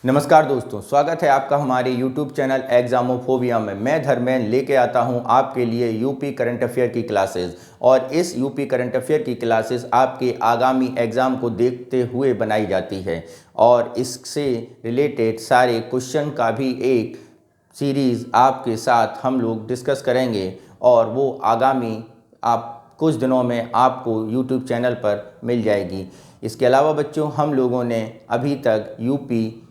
नमस्कार दोस्तों, स्वागत है आपका हमारे YouTube चैनल एग्जामोफोबिया में। मैं धर्मेंद्र लेके आता हूं आपके लिए यूपी करंट अफेयर की क्लासेस। और इस यूपी करंट अफेयर की क्लासेस आपके आगामी एग्ज़ाम को देखते हुए बनाई जाती है और इससे रिलेटेड सारे क्वेश्चन का भी एक सीरीज़ आपके साथ हम लोग डिस्कस करेंगे और वो आगामी आप कुछ दिनों में आपको YouTube चैनल पर मिल जाएगी। इसके अलावा बच्चों, हम लोगों ने अभी तक यूपी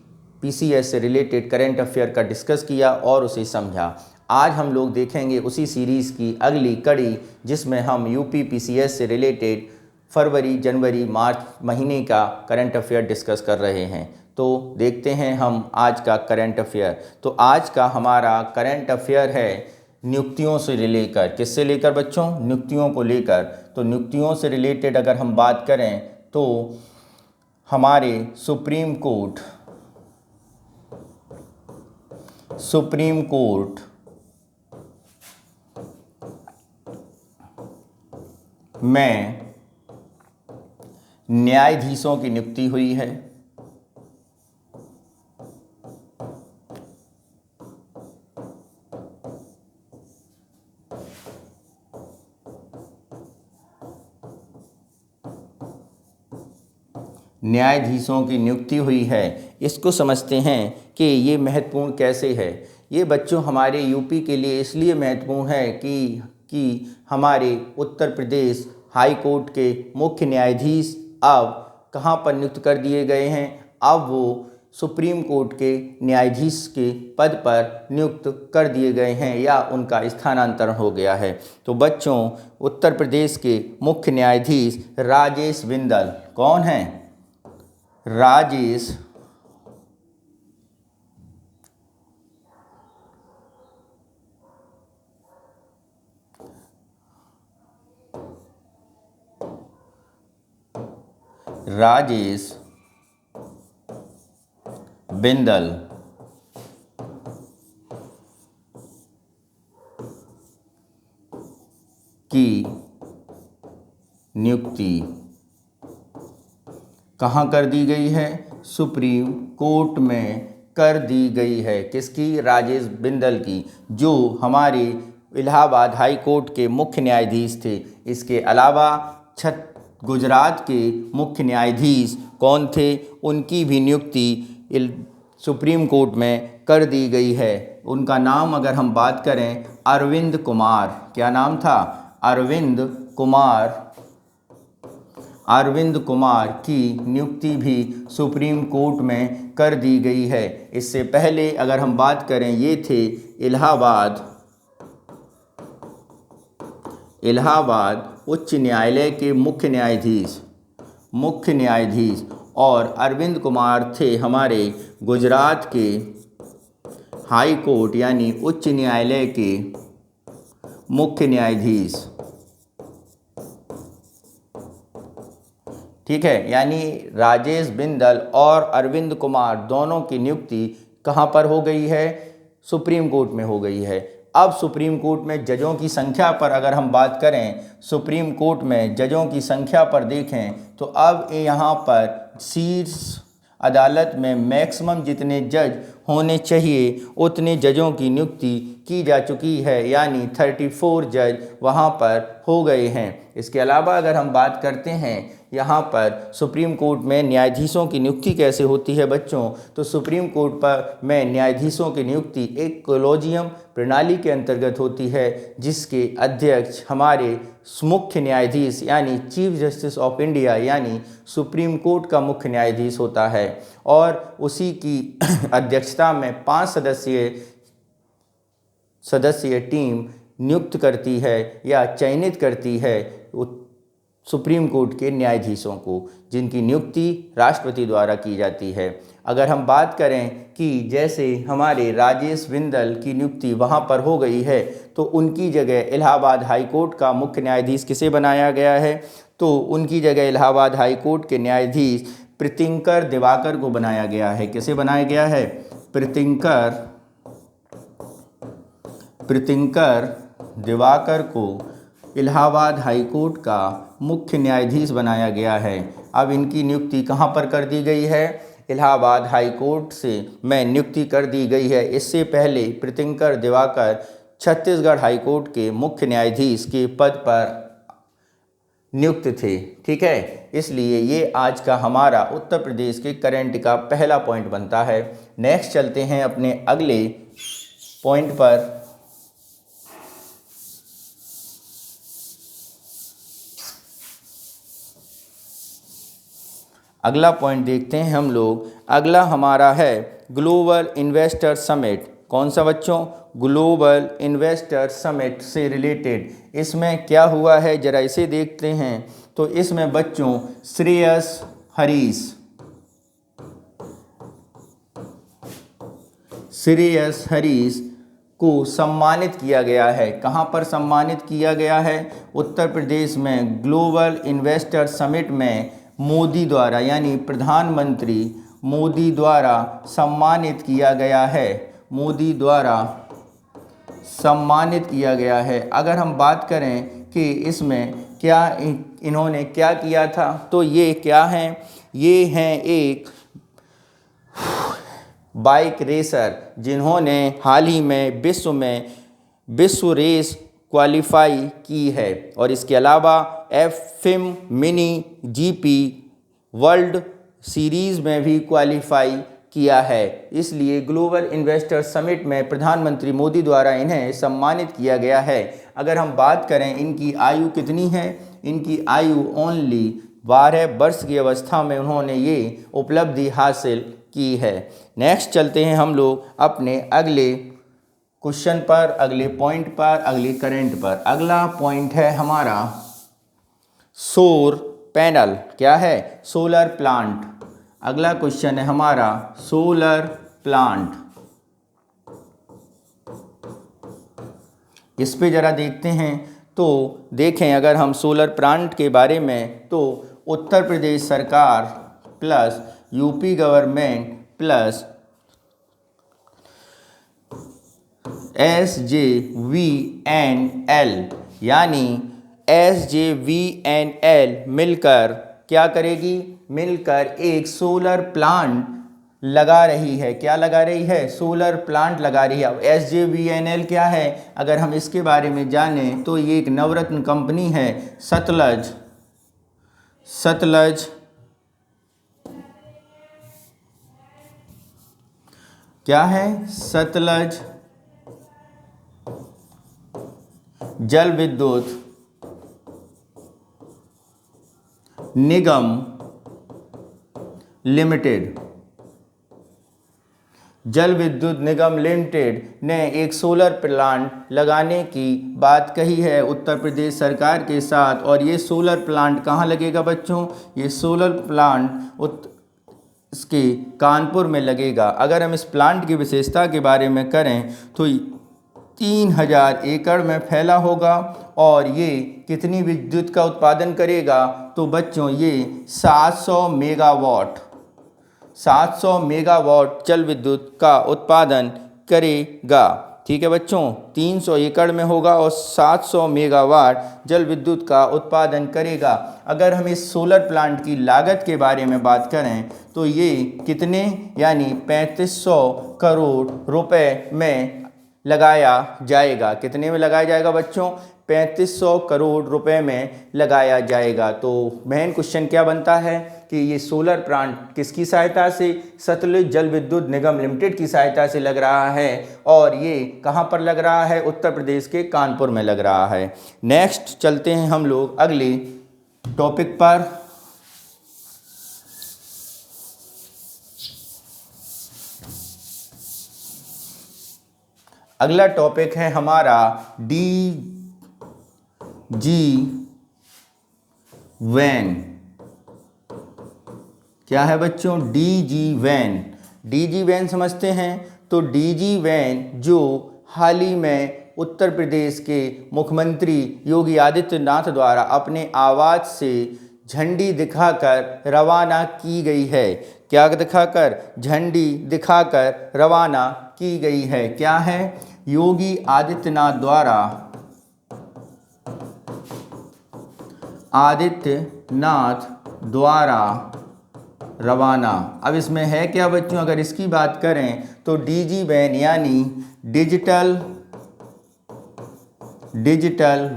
पीसीएस से रिलेटेड करंट अफेयर का डिस्कस किया और उसे समझा। आज हम लोग देखेंगे उसी सीरीज़ की अगली कड़ी, जिसमें हम यूपी पीसीएस से रिलेटेड फरवरी, जनवरी, मार्च महीने का करंट अफेयर डिस्कस कर रहे हैं। तो देखते हैं हम आज का करंट अफेयर। तो आज का हमारा करंट अफेयर है नियुक्तियों से लेकर। किससे लेकर बच्चों? नियुक्तियों को लेकर। तो नियुक्तियों से रिलेटेड अगर हम बात करें तो हमारे सुप्रीम कोर्ट में न्यायाधीशों की नियुक्ति हुई है। न्यायाधीशों की नियुक्ति हुई है। इसको समझते हैं कि ये महत्वपूर्ण कैसे है। ये बच्चों हमारे यूपी के लिए इसलिए महत्वपूर्ण है कि हमारे उत्तर प्रदेश हाई कोर्ट के मुख्य न्यायाधीश अब कहाँ पर नियुक्त कर दिए गए हैं। अब वो सुप्रीम कोर्ट के न्यायाधीश के पद पर नियुक्त कर दिए गए हैं या उनका स्थानांतरण हो गया है। तो बच्चों, उत्तर प्रदेश के मुख्य न्यायाधीश राजेश बिंदल कौन हैं? राजेश बिंदल की नियुक्ति कहाँ कर दी गई है? सुप्रीम कोर्ट में कर दी गई है। किसकी? राजेश बिंदल की, जो हमारे इलाहाबाद हाई कोर्ट के मुख्य न्यायाधीश थे। इसके अलावा गुजरात के मुख्य न्यायाधीश कौन थे? उनकी भी नियुक्ति सुप्रीम कोर्ट में कर दी गई है। उनका नाम अगर हम बात करें, अरविंद कुमार। क्या नाम था? अरविंद कुमार की नियुक्ति भी सुप्रीम कोर्ट में कर दी गई है। इससे पहले अगर हम बात करें, ये थे इलाहाबाद उच्च न्यायालय के मुख्य न्यायाधीश और अरविंद कुमार थे हमारे गुजरात के हाई कोर्ट यानी उच्च न्यायालय के मुख्य न्यायाधीश। ठीक है, यानी राजेश बिंदल और अरविंद कुमार दोनों की नियुक्ति कहाँ पर हो गई है? सुप्रीम कोर्ट में हो गई है। अब सुप्रीम कोर्ट में जजों की संख्या पर अगर हम बात करें, सुप्रीम कोर्ट में जजों की संख्या पर देखें तो अब यहाँ पर शीर्ष अदालत में मैक्सिमम जितने जज होने चाहिए उतने जजों की नियुक्ति की जा चुकी है, यानी 34 जज वहाँ पर हो गए हैं। इसके अलावा अगर हम बात करते हैं यहाँ पर सुप्रीम कोर्ट में न्यायाधीशों की नियुक्ति कैसे होती है बच्चों, तो सुप्रीम कोर्ट पर में न्यायाधीशों की नियुक्ति एक कोलेजियम प्रणाली के अंतर्गत होती है, जिसके अध्यक्ष हमारे मुख्य न्यायाधीश यानी चीफ जस्टिस ऑफ इंडिया यानी सुप्रीम कोर्ट का मुख्य न्यायाधीश होता है और उसी की अध्यक्षता में 5 सदस्यीय टीम नियुक्त करती है या चयनित करती है सुप्रीम कोर्ट के न्यायाधीशों को, जिनकी नियुक्ति राष्ट्रपति द्वारा की जाती है। अगर हम बात करें कि जैसे हमारे राजेश बिंदल की नियुक्ति वहाँ पर हो गई है, तो उनकी जगह इलाहाबाद हाई कोर्ट का मुख्य न्यायाधीश किसे बनाया गया है? तो उनकी जगह इलाहाबाद हाई कोर्ट के न्यायाधीश प्रीतिंकर दिवाकर को बनाया गया है। किसे बनाया गया है? प्रीतिंकर दिवाकर को इलाहाबाद हाई कोर्ट का मुख्य न्यायाधीश बनाया गया है। अब इनकी नियुक्ति कहाँ पर कर दी गई है? इलाहाबाद हाई कोर्ट से में नियुक्ति कर दी गई है। इससे पहले प्रीतिंकर दिवाकर छत्तीसगढ़ हाई कोर्ट के मुख्य न्यायाधीश के पद पर नियुक्त थे। ठीक है, इसलिए ये आज का हमारा उत्तर प्रदेश के करंट का पहला पॉइंट बनता है। नेक्स्ट चलते हैं अपने अगले पॉइंट पर। अगला पॉइंट देखते हैं हम लोग। अगला हमारा है ग्लोबल इन्वेस्टर समिट। कौन सा बच्चों? ग्लोबल इन्वेस्टर समिट से रिलेटेड। इसमें क्या हुआ है जरा इसे देखते हैं। तो इसमें बच्चों श्रेयस हरीश को सम्मानित किया गया है। कहाँ पर सम्मानित किया गया है? उत्तर प्रदेश में ग्लोबल इन्वेस्टर समिट में मोदी द्वारा, यानी प्रधानमंत्री मोदी द्वारा सम्मानित किया गया है। मोदी द्वारा सम्मानित किया गया है। अगर हम बात करें कि इसमें क्या इन्होंने क्या किया था, तो ये क्या हैं? ये हैं एक बाइक रेसर जिन्होंने हाल ही में विश्व रेस क्वालिफाई की है। और इसके अलावा FIM mini GP world series में भी क्वालिफाई किया है। इसलिए ग्लोबल इन्वेस्टर समिट में प्रधानमंत्री मोदी द्वारा इन्हें सम्मानित किया गया है। अगर हम बात करें इनकी आयु कितनी है, इनकी आयु ओनली 12 वर्ष की अवस्था में उन्होंने ये उपलब्धि हासिल की है। नेक्स्ट चलते हैं हम लोग अपने अगले क्वेश्चन पर, अगले पॉइंट पर, अगले करंट पर। अगला पॉइंट है हमारा सौर पैनल। क्या है? Solar plant. अगला क्वेश्चन है हमारा सोलर प्लांट। इस पे ज़रा देखते हैं। तो देखें, अगर हम सोलर प्लांट के बारे में, तो उत्तर प्रदेश सरकार plus UP government plus SJVNL, यानी SJVNL मिलकर क्या करेगी? मिलकर एक सोलर प्लांट लगा रही है। क्या लगा रही है? सोलर प्लांट लगा रही है। अब SJVNL क्या है? अगर हम इसके बारे में जानें तो ये एक नवरत्न कंपनी है, सतलज क्या है? सतलज जल विद्युत निगम लिमिटेड। जल विद्युत निगम लिमिटेड ने एक सोलर प्लांट लगाने की बात कही है उत्तर प्रदेश सरकार के साथ। और ये सोलर प्लांट कहाँ लगेगा बच्चों? ये सोलर प्लांट इसके कानपुर में लगेगा। अगर हम इस प्लांट की विशेषता के बारे में करें तो 3000 एकड़ में फैला होगा। और ये कितनी विद्युत का उत्पादन करेगा? तो बच्चों ये 700 मेगावाट जल विद्युत का उत्पादन करेगा। ठीक है बच्चों, 300 एकड़ में होगा और 700 मेगावाट जल विद्युत का उत्पादन करेगा। अगर हम इस सोलर प्लांट की लागत के बारे में बात करें तो ये कितने, यानी 3500 करोड़ रुपए में लगाया जाएगा। कितने में लगाया जाएगा बच्चों? 3500 करोड़ रुपए में लगाया जाएगा। तो मेन क्वेश्चन क्या बनता है कि ये सोलर प्लांट किसकी सहायता से? सतलुज जल विद्युत निगम लिमिटेड की सहायता से लग रहा है। और ये कहाँ पर लग रहा है? उत्तर प्रदेश के कानपुर में लग रहा है। नेक्स्ट चलते हैं हम लोग अगले टॉपिक पर। अगला टॉपिक है हमारा DG वैन। क्या है बच्चों? DG van. DG वैन समझते हैं। तो DG वैन जो हाल ही में उत्तर प्रदेश के मुख्यमंत्री योगी आदित्यनाथ द्वारा अपने आवास से झंडी दिखाकर रवाना की गई है। क्या दिखाकर? झंडी दिखाकर रवाना की गई है। क्या है? योगी आदित्यनाथ द्वारा रवाना। अब इसमें है क्या बच्चों, अगर इसकी बात करें तो डीजी वैन यानी डिजिटल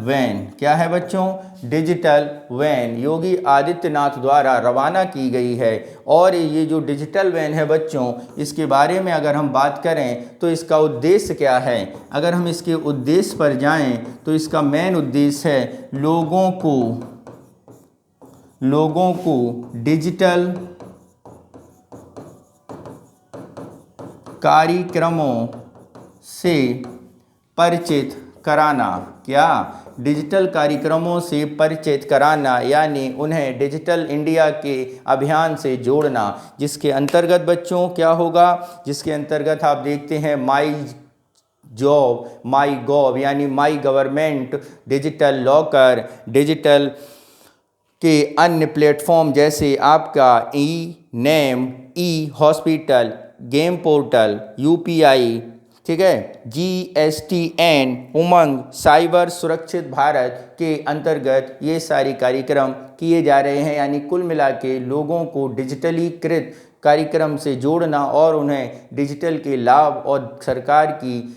वैन, क्या है बच्चों, डिजिटल वैन योगी आदित्यनाथ द्वारा रवाना की गई है। और ये जो डिजिटल वैन है बच्चों, इसके बारे में अगर हम बात करें तो इसका उद्देश्य क्या है। अगर हम इसके उद्देश्य पर जाएं तो इसका मेन उद्देश्य है लोगों को डिजिटल कार्यक्रमों से परिचित कराना। क्या, डिजिटल कार्यक्रमों से परिचित कराना, यानी उन्हें डिजिटल इंडिया के अभियान से जोड़ना, जिसके अंतर्गत बच्चों क्या होगा, जिसके अंतर्गत आप देखते हैं माई जॉब, माई गॉव यानी my government, digital locker, digital के अन्य प्लेटफॉर्म जैसे आपका ई नेम, ई हॉस्पिटल, गेम पोर्टल, यूपीआई, ठीक है, GSTN, उमंग, साइबर सुरक्षित भारत के अंतर्गत ये सारे कार्यक्रम किए जा रहे हैं। यानी कुल मिला के लोगों को डिजिटलीकृत कार्यक्रम से जोड़ना और उन्हें डिजिटल के लाभ और सरकार की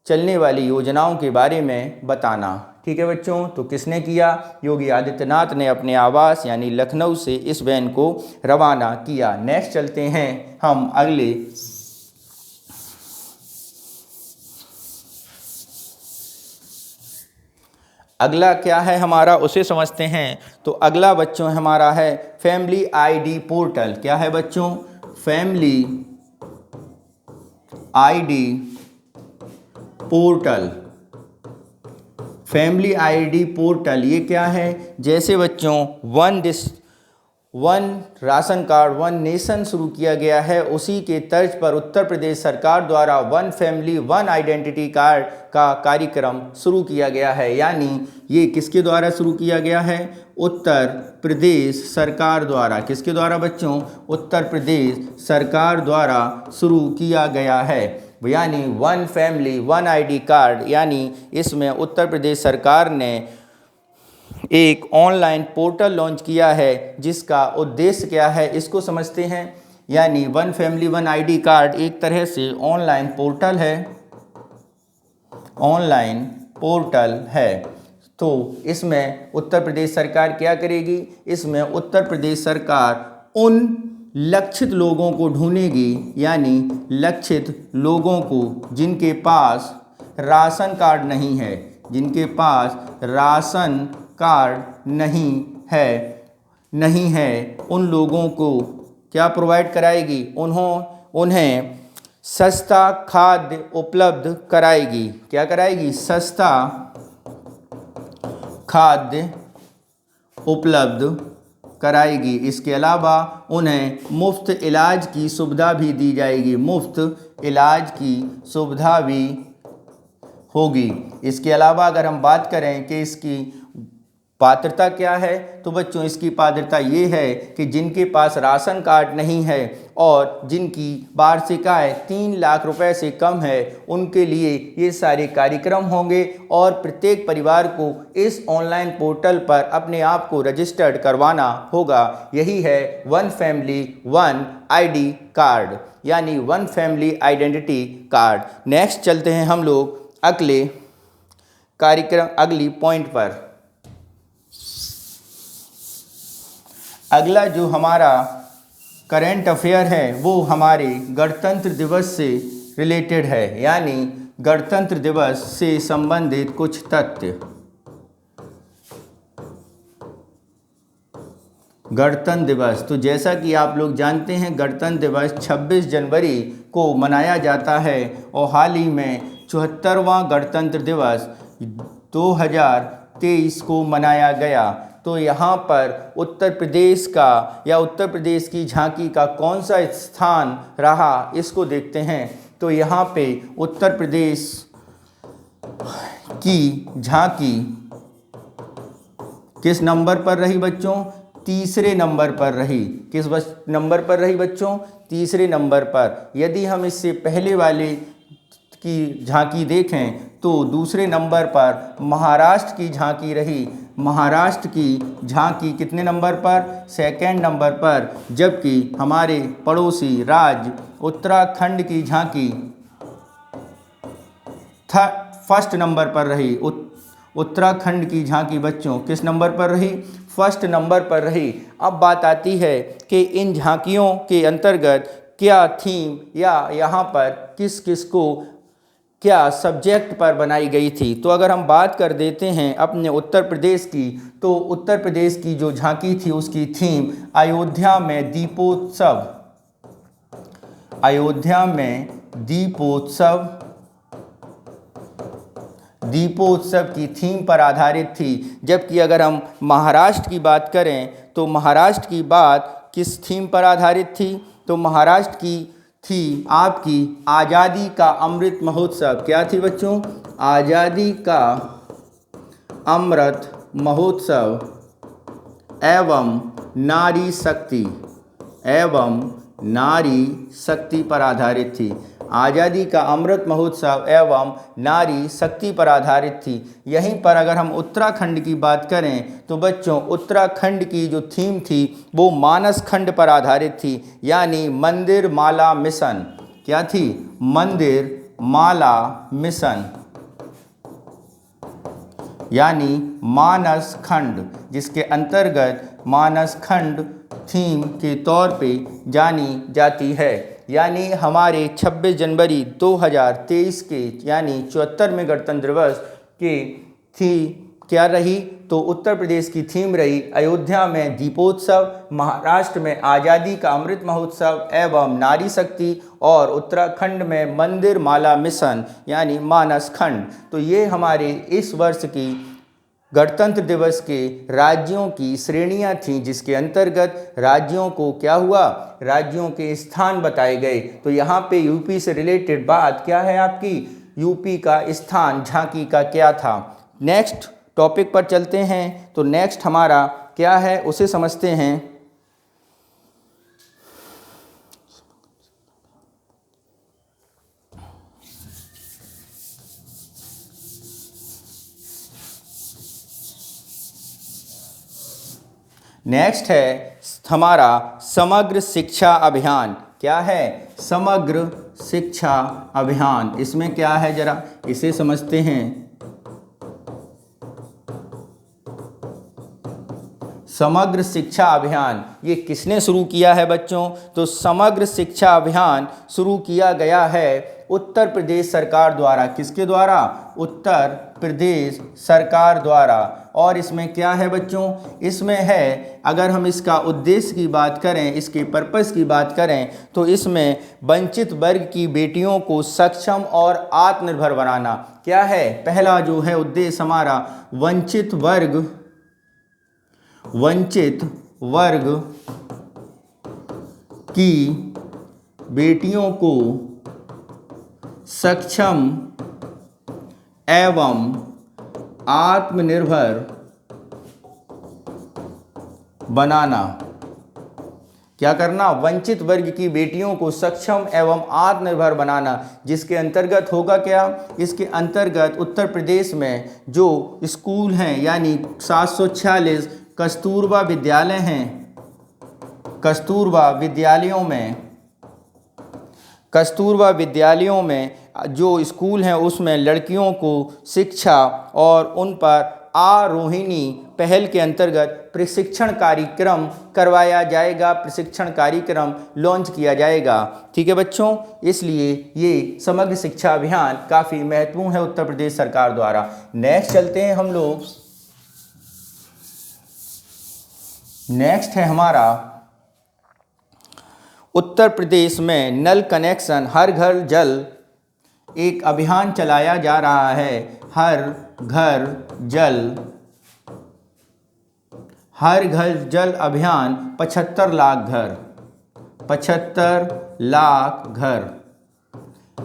चलने वाली योजनाओं के बारे में बताना। ठीक है बच्चों, तो किसने किया, योगी आदित्यनाथ ने अपने आवास यानी लखनऊ से इस वैन को रवाना किया। नेक्स्ट चलते हैं हम अगला क्या है हमारा, उसे समझते हैं। तो अगला बच्चों हमारा है फैमिली आईडी पोर्टल। क्या है बच्चों, family ID portal. Family ID portal ये क्या है, जैसे बच्चों one ration card one nation शुरू किया गया है, उसी के तर्ज पर उत्तर प्रदेश सरकार द्वारा one family one identity card का कार्यक्रम शुरू किया गया है। यानी ये किसके द्वारा शुरू किया गया है, उत्तर प्रदेश सरकार द्वारा। किसके द्वारा बच्चों, उत्तर प्रदेश सरकार द्वारा शुरू किया गया है। यानी one family one ID card, यानी इसमें उत्तर प्रदेश सरकार ने एक ऑनलाइन पोर्टल लॉन्च किया है, जिसका उद्देश्य क्या है इसको समझते हैं। यानी one family one ID card एक तरह से ऑनलाइन पोर्टल है। तो इसमें उत्तर प्रदेश सरकार क्या करेगी, इसमें उत्तर प्रदेश सरकार उन लक्षित लोगों को ढूंढेगी, यानी लक्षित लोगों को जिनके पास राशन कार्ड नहीं है, जिनके पास राशन कार्ड नहीं है, उन लोगों को क्या प्रोवाइड कराएगी, उन्हें सस्ता खाद्य उपलब्ध कराएगी। क्या कराएगी, सस्ता खाद्य उपलब्ध कराएगी। इसके अलावा उन्हें मुफ्त इलाज की सुविधा भी दी जाएगी, मुफ्त इलाज की सुविधा भी होगी। इसके अलावा अगर हम बात करें कि इसकी पात्रता क्या है, तो बच्चों इसकी पात्रता ये है कि जिनके पास राशन कार्ड नहीं है और जिनकी वार्षिक आय 3 लाख रुपए से कम है, उनके लिए ये सारे कार्यक्रम होंगे और प्रत्येक परिवार को इस ऑनलाइन पोर्टल पर अपने आप को रजिस्टर्ड करवाना होगा। यही है one family one ID card, यानी one family identity card. Next चलते हैं हम लोग अगली पॉइंट पर। अगला जो हमारा करेंट अफेयर है वो हमारे गणतंत्र दिवस से रिलेटेड है, यानी गणतंत्र दिवस से संबंधित कुछ तथ्य। गणतंत्र दिवस, तो जैसा कि आप लोग जानते हैं गणतंत्र दिवस 26 जनवरी को मनाया जाता है और हाल ही में 74वां गणतंत्र दिवस 2023 को मनाया गया। तो यहाँ पर उत्तर प्रदेश का या उत्तर प्रदेश की झांकी का कौन सा स्थान रहा इसको देखते हैं। तो यहाँ पे उत्तर प्रदेश की झांकी किस नंबर पर रही बच्चों, तीसरे नंबर पर रही। किस नंबर पर रही बच्चों, तीसरे नंबर पर। यदि हम इससे पहले वाले की झांकी देखें तो दूसरे नंबर पर महाराष्ट्र की झांकी रही। महाराष्ट्र की झांकी कितने नंबर पर? सेकंड नंबर पर। जबकि हमारे पड़ोसी राज्य उत्तराखंड की झांकी फर्स्ट नंबर पर रही। उत्तराखंड की झांकी बच्चों किस नंबर पर रही? फर्स्ट नंबर पर रही। अब बात आती है कि इन झांकियों के अंतर्गत क्या थीम या यहाँ पर किस किस को क्या सब्जेक्ट पर बनाई गई थी। तो अगर हम बात कर देते हैं अपने उत्तर प्रदेश की, तो उत्तर प्रदेश की जो झांकी थी उसकी थीम अयोध्या में दीपोत्सव, अयोध्या में दीपोत्सव की थीम पर आधारित थी। जबकि अगर हम महाराष्ट्र की बात करें तो महाराष्ट्र की बात किस थीम पर आधारित थी? तो महाराष्ट्र की थी आपकी आज़ादी का अमृत महोत्सव। क्या थी बच्चों? आज़ादी का अमृत महोत्सव एवं नारी शक्ति पर आधारित थी। आज़ादी का अमृत महोत्सव एवं नारी शक्ति पर आधारित थी। यहीं पर अगर हम उत्तराखंड की बात करें तो बच्चों उत्तराखंड की जो थीम थी वो मानस खंड पर आधारित थी, यानी मंदिर माला मिशन। क्या थी? मंदिर माला मिशन, यानी मानस खंड, जिसके अंतर्गत मानस खंड थीम के तौर पे जानी जाती है। यानी हमारे 26 जनवरी 2023 के यानी 74वें गणतंत्र दिवस के थी क्या रही? तो उत्तर प्रदेश की थीम रही अयोध्या में दीपोत्सव, महाराष्ट्र में आज़ादी का अमृत महोत्सव एवं नारी शक्ति, और उत्तराखंड में मंदिर माला मिशन यानी मानस खंड। तो ये हमारे इस वर्ष की गणतंत्र दिवस के राज्यों की श्रेणियां थीं, जिसके अंतर्गत राज्यों को क्या हुआ? राज्यों के स्थान बताए गए। तो यहाँ पे यूपी से रिलेटेड बात क्या है आपकी? यूपी का स्थान झांकी का क्या था। नेक्स्ट टॉपिक पर चलते हैं। तो नेक्स्ट हमारा क्या है उसे समझते हैं। नेक्स्ट है हमारा समग्र शिक्षा अभियान। क्या है? समग्र शिक्षा अभियान। इसमें क्या है जरा इसे समझते हैं। समग्र शिक्षा अभियान ये किसने शुरू किया है बच्चों? तो समग्र शिक्षा अभियान शुरू किया गया है उत्तर प्रदेश सरकार द्वारा। किसके द्वारा? उत्तर प्रदेश सरकार द्वारा। और इसमें क्या है बच्चों? इसमें है, अगर हम इसका उद्देश्य की बात करें, इसके पर्पस की बात करें, तो इसमें वंचित वर्ग की बेटियों को सक्षम और आत्मनिर्भर बनाना। क्या है? पहला जो है उद्देश्य हमारा वंचित वर्ग की बेटियों को सक्षम एवं आत्मनिर्भर बनाना। क्या करना? वंचित वर्ग की बेटियों को सक्षम एवं आत्मनिर्भर बनाना। जिसके अंतर्गत होगा क्या? इसके अंतर्गत उत्तर प्रदेश में जो स्कूल हैं यानी 746 कस्तूरबा विद्यालय हैं, कस्तूरबा विद्यालयों में जो स्कूल हैं उसमें लड़कियों को शिक्षा और उन पर आरोहिणी पहल के अंतर्गत प्रशिक्षण कार्यक्रम करवाया जाएगा, प्रशिक्षण कार्यक्रम लॉन्च किया जाएगा। ठीक है बच्चों, इसलिए ये समग्र शिक्षा अभियान काफ़ी महत्वपूर्ण है उत्तर प्रदेश सरकार द्वारा। नेक्स्ट चलते हैं हम लोग। नेक्स्ट है हमारा उत्तर प्रदेश में नल कनेक्शन, हर घर जल एक अभियान चलाया जा रहा है। हर घर जल अभियान 75 लाख घर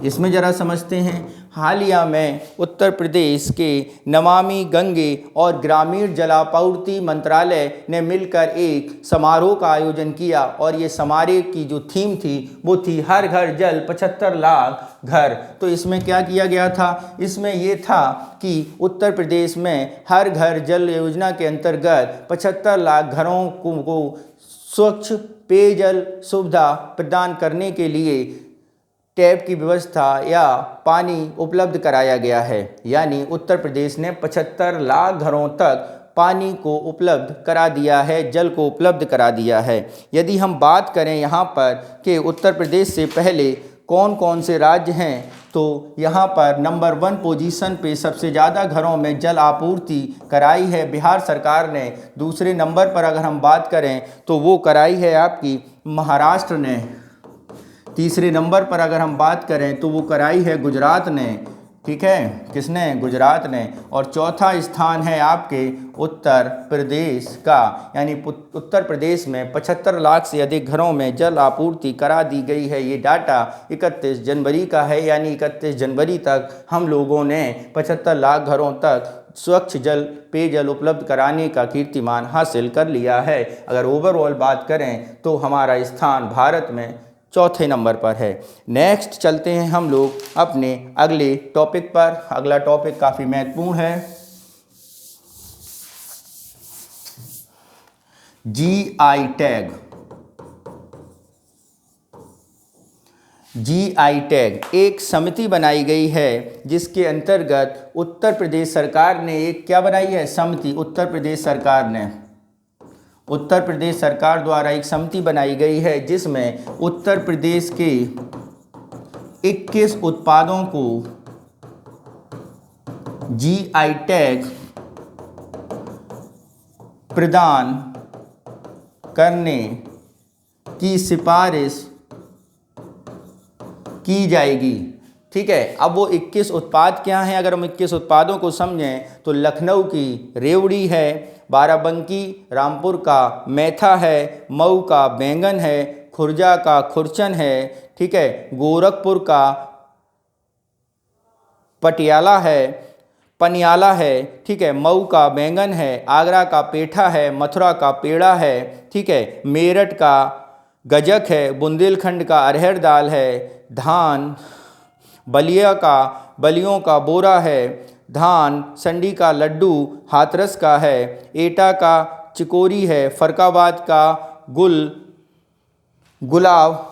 इसमें ज़रा समझते हैं। हालिया में उत्तर प्रदेश के नमामि गंगे और ग्रामीण जलापूर्ति मंत्रालय ने मिलकर एक समारोह का आयोजन किया और ये समारोह की जो थीम थी वो थी हर घर जल 75 लाख घर। तो इसमें क्या किया गया था, इसमें ये था कि उत्तर प्रदेश में हर घर जल योजना के अंतर्गत 75 लाख घरों को स्वच्छ पेयजल सुविधा प्रदान करने के लिए टैप की व्यवस्था या पानी उपलब्ध कराया गया है। यानी उत्तर प्रदेश ने 75 लाख घरों तक पानी को उपलब्ध करा दिया है, जल को उपलब्ध करा दिया है। यदि हम बात करें यहाँ पर कि उत्तर प्रदेश से पहले कौन कौन से राज्य हैं, तो यहाँ पर नंबर 1 पोजीशन पे सबसे ज़्यादा घरों में जल आपूर्ति कराई है बिहार सरकार ने। दूसरे नंबर पर अगर हम बात करें तो वो कराई है आपकी महाराष्ट्र ने। तीसरे नंबर पर अगर हम बात करें तो वो कराई है गुजरात ने। ठीक है, किसने, गुजरात ने। और चौथा स्थान है आपके उत्तर प्रदेश का, यानी उत्तर प्रदेश में 75 लाख से अधिक घरों में जल आपूर्ति करा दी गई है। ये डाटा 31 जनवरी का है, यानी 31 जनवरी तक हम लोगों ने 75 लाख घरों तक स्वच्छ जल पेयजल उपलब्ध कराने का कीर्तिमान हासिल कर लिया है। अगर ओवरऑल बात करें तो हमारा स्थान भारत में चौथे नंबर पर है। नेक्स्ट चलते हैं हम लोग अपने अगले टॉपिक पर। अगला टॉपिक काफ़ी महत्वपूर्ण है, जीआई टैग। जीआई टैग एक समिति बनाई गई है जिसके अंतर्गत उत्तर प्रदेश सरकार ने एक क्या बनाई है, समिति। उत्तर प्रदेश सरकार द्वारा एक समिति बनाई गई है जिसमें उत्तर प्रदेश के 21 उत्पादों को जीआई टैग प्रदान करने की सिफारिश की जाएगी। ठीक है, अब वो 21 उत्पाद क्या हैं, अगर हम 21 उत्पादों को समझें तो लखनऊ की रेवड़ी है, बाराबंकी रामपुर का मैथा है, मऊ का बैंगन है, खुर्जा का खुरचन है, ठीक है, गोरखपुर का पनियाला है, ठीक है, मऊ का बैंगन है, आगरा का पेठा है, मथुरा का पेड़ा है, ठीक है, मेरठ का गजक है, बुंदेलखंड का अरहर दाल है, धान बलियों का बोरा है, धान संडी का लड्डू हाथरस का है, एटा का चिकोरी है, फरकाबाद का गुलाब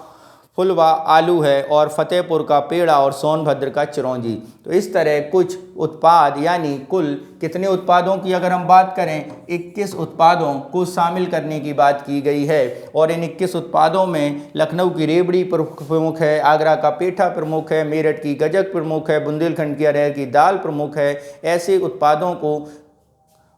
फुलवा आलू है और फतेहपुर का पेड़ा और सोनभद्र का चिरौंजी। तो इस तरह कुछ उत्पाद, यानी कुल कितने उत्पादों की अगर हम बात करें, 21 उत्पादों को शामिल करने की बात की गई है। और इन 21 उत्पादों में लखनऊ की रेवड़ी प्रमुख है, आगरा का पेठा प्रमुख है, मेरठ की गजक प्रमुख है, बुंदेलखंड की अरहर की दाल प्रमुख है। ऐसे उत्पादों को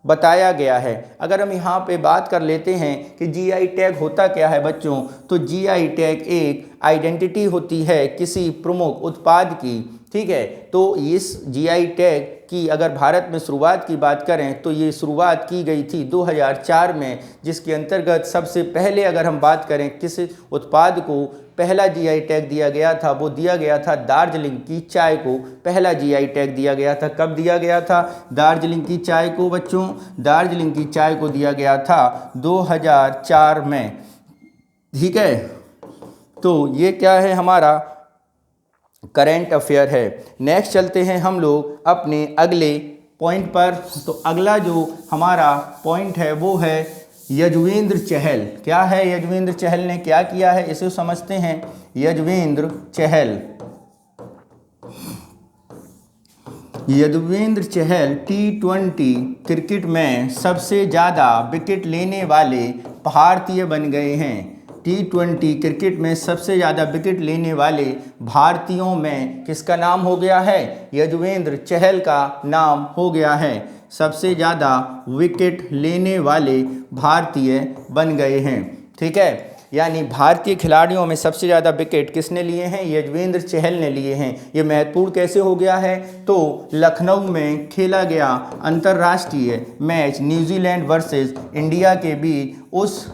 बताया गया है। अगर हम यहाँ पे बात कर लेते हैं कि जीआई टैग होता क्या है बच्चों, तो जीआई टैग एक आइडेंटिटी होती है किसी प्रमुख उत्पाद की। ठीक है, तो इस जीआई टैग की अगर भारत में शुरुआत की बात करें तो ये शुरुआत की गई थी 2004 में, जिसके अंतर्गत सबसे पहले अगर हम बात करें किस उत्पाद को पहला जीआई टैग दिया गया था, वो दिया गया था दार्जिलिंग की चाय को पहला जीआई टैग दिया गया था। कब दिया गया था दार्जिलिंग की चाय को बच्चों? दार्जिलिंग की चाय को दिया गया था 2004 में। ठीक है, तो ये क्या है, हमारा करंट अफेयर है। नेक्स्ट चलते हैं हम लोग अपने अगले पॉइंट पर। तो अगला जो हमारा पॉइंट है वो है यजुवेंद्र चहल। क्या है, यजुवेंद्र चहल ने क्या किया है, इसे समझते हैं। यजुवेंद्र चहल T20 क्रिकेट में सबसे ज़्यादा विकेट लेने वाले भारतीय बन गए हैं। T20 क्रिकेट में सबसे ज़्यादा विकेट लेने वाले भारतीयों में किसका नाम हो गया है? यजुवेंद्र चहल का नाम हो गया है। सबसे ज़्यादा विकेट लेने वाले भारतीय बन गए हैं। ठीक है, यानी भारतीय खिलाड़ियों में सबसे ज़्यादा विकेट किसने लिए हैं? यजुवेंद्र चहल ने लिए हैं। ये महत्वपूर्ण कैसे हो गया है? तो लखनऊ में खेला गया अंतर्राष्ट्रीय मैच न्यूजीलैंड वर्सेस इंडिया के बीच, उस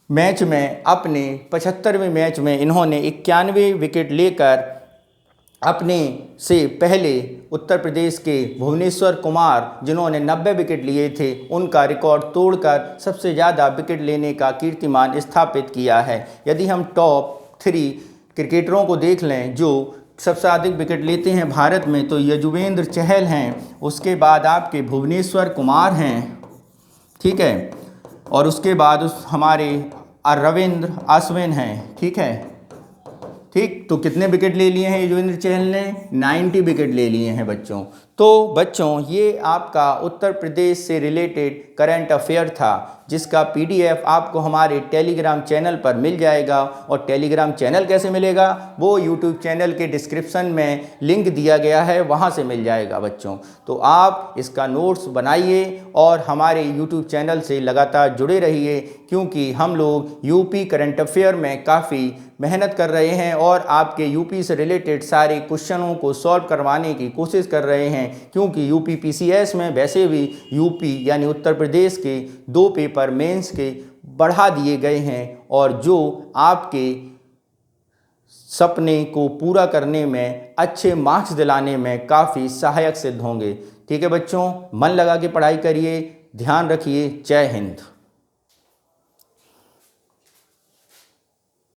मैच में अपने 75वें मैच में इन्होंने 91 विकेट लेकर अपने से पहले उत्तर प्रदेश के भुवनेश्वर कुमार जिन्होंने 90 विकेट लिए थे, उनका रिकॉर्ड तोड़कर सबसे ज़्यादा विकेट लेने का कीर्तिमान स्थापित किया है। यदि हम टॉप 3 क्रिकेटरों को देख लें जो सबसे अधिक विकेट लेते हैं भारत में, तो यजुवेंद्र चहल हैं, उसके बाद आपके भुवनेश्वर कुमार हैं, ठीक है, और उसके बाद हमारे रविंद्र अश्विन हैं, ठीक है। ठीक, तो कितने विकेट ले लिए हैं यजुवेंद्र चहल ने? 90 विकेट ले लिए हैं बच्चों। तो बच्चों ये आपका उत्तर प्रदेश से रिलेटेड करंट अफेयर था, जिसका PDF आपको हमारे टेलीग्राम चैनल पर मिल जाएगा। और टेलीग्राम चैनल कैसे मिलेगा? वो यूट्यूब चैनल के डिस्क्रिप्शन में लिंक दिया गया है, वहाँ से मिल जाएगा बच्चों। तो आप इसका नोट्स बनाइए और हमारे यूट्यूब चैनल से लगातार जुड़े रहिए, क्योंकि हम लोग यूपी करंट अफेयर में काफ़ी मेहनत कर रहे हैं और आपके यूपी से रिलेटेड सारे क्वेश्चनों को सॉल्व करवाने की कोशिश कर रहे हैं, क्योंकि यूपी PCS में वैसे भी यूपी यानी उत्तर प्रदेश के 2 पेपर मेंस के बढ़ा दिए गए हैं, और जो आपके सपने को पूरा करने में, अच्छे मार्क्स दिलाने में काफ़ी सहायक सिद्ध होंगे। ठीक है बच्चों, मन लगा के पढ़ाई करिए, ध्यान रखिए। जय हिंद।